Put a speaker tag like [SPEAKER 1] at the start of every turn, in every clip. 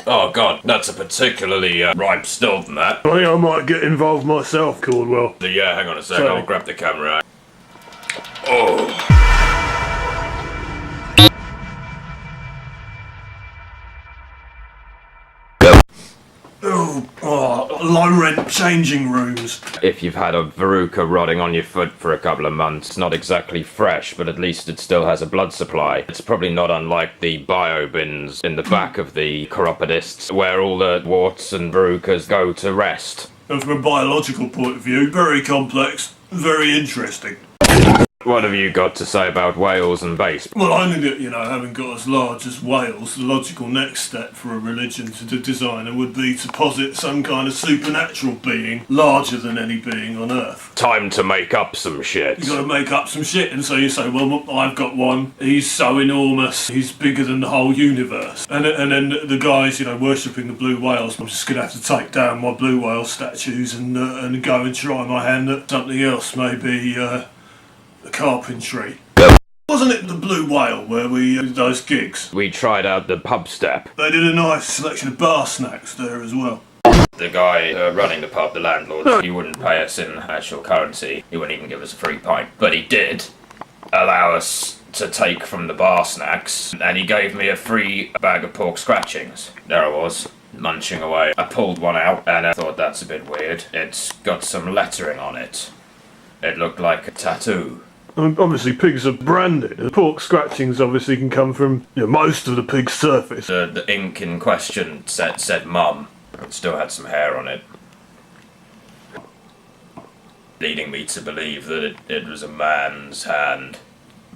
[SPEAKER 1] Oh god, that's a particularly ripe stilton, that.
[SPEAKER 2] I think I might get involved myself, Cornwell.
[SPEAKER 1] Yeah, hang on a sec,
[SPEAKER 2] Sorry.
[SPEAKER 1] I'll grab the camera. Oh.
[SPEAKER 2] Low-rent changing rooms.
[SPEAKER 1] If you've had a verruca rotting on your foot for a couple of months, it's not exactly fresh, but at least it still has a blood supply. It's probably not unlike the bio bins in the back of the chiropodists, where all the warts and verrucas go to rest.
[SPEAKER 2] And from a biological point of view, very complex, very interesting.
[SPEAKER 1] What have you got to say about whales and base?
[SPEAKER 2] Well, only that, having got as large as whales, the logical next step for a religion to the designer would be to posit some kind of supernatural being larger than any being on Earth.
[SPEAKER 1] Time to make up some shit.
[SPEAKER 2] You gotta make up some shit, and so you say, well, I've got one, he's so enormous, he's bigger than the whole universe. And then the guys, worshipping the blue whales, I'm just gonna have to take down my blue whale statues and go and try my hand at something else, maybe, the carpentry. Wasn't it the Blue Whale where we did those gigs?
[SPEAKER 1] We tried out the pub step.
[SPEAKER 2] They did a nice selection of bar snacks there as well.
[SPEAKER 1] The guy running the pub, the landlord, he wouldn't pay us in actual currency. He wouldn't even give us a free pint. But he did allow us to take from the bar snacks, and he gave me a free bag of pork scratchings. There I was, munching away. I pulled one out, and I thought, that's a bit weird. It's got some lettering on it. It looked like a tattoo.
[SPEAKER 2] Obviously, pigs are branded. The pork scratchings obviously can come from most of the pig's surface.
[SPEAKER 1] The ink in question said mum. It still had some hair on it. Leading me to believe that it was a man's hand.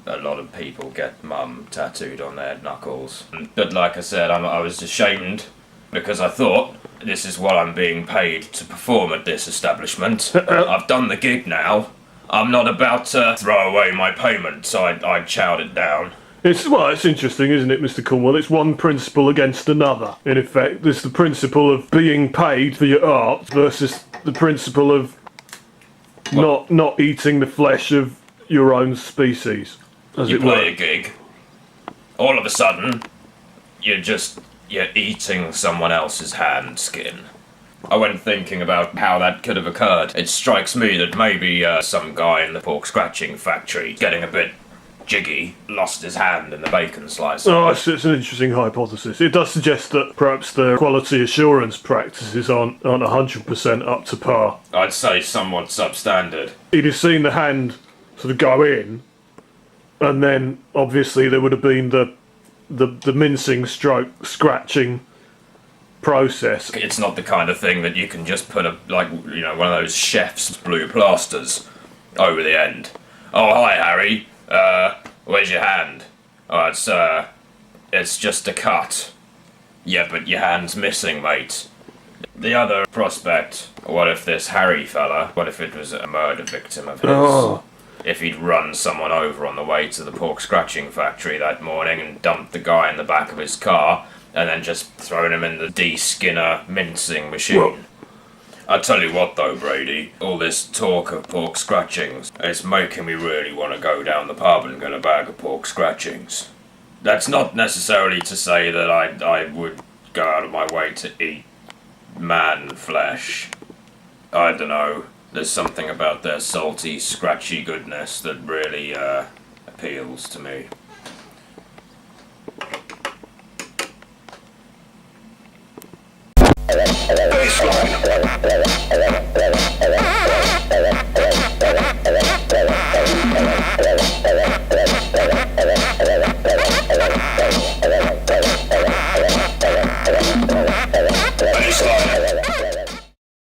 [SPEAKER 1] A lot of people get mum tattooed on their knuckles. But like I said, I was ashamed because I thought, this is what I'm being paid to perform at this establishment. I've done the gig now. I'm not about to throw away my payment, so I chowed it down.
[SPEAKER 2] It's interesting, isn't it, Mr Cornwell? It's one principle against another. In effect, there's the principle of being paid for your art versus the principle of not eating the flesh of your own species, as
[SPEAKER 1] You
[SPEAKER 2] it were.
[SPEAKER 1] play a gig, all of a sudden, you're eating someone else's hand skin. I went thinking about how that could have occurred. It strikes me that maybe some guy in the pork scratching factory, getting a bit jiggy, lost his hand in the bacon slicer.
[SPEAKER 2] Oh, it's an interesting hypothesis. It does suggest that perhaps the quality assurance practices aren't 100% up to par.
[SPEAKER 1] I'd say somewhat substandard.
[SPEAKER 2] He'd have seen the hand sort of go in, and then obviously there would have been the mincing stroke scratching process.
[SPEAKER 1] It's not the kind of thing that you can just put one of those chef's blue plasters over the end. Oh, hi, Harry. Where's your hand? Oh, it's just a cut. Yeah, but your hand's missing, mate. The other prospect, what if this Harry fella, what if it was a murder victim of his?
[SPEAKER 2] Oh.
[SPEAKER 1] If he'd run someone over on the way to the pork scratching factory that morning and dumped the guy in the back of his car, and then just thrown him in the de-skinner mincing machine.
[SPEAKER 2] Well,
[SPEAKER 1] I tell you what though, Brady, all this talk of pork scratchings, it's making me really want to go down the pub and get a bag of pork scratchings. That's not necessarily to say that I would go out of my way to eat man flesh. I don't know, there's something about their salty, scratchy goodness that really appeals to me.
[SPEAKER 3] Baseline.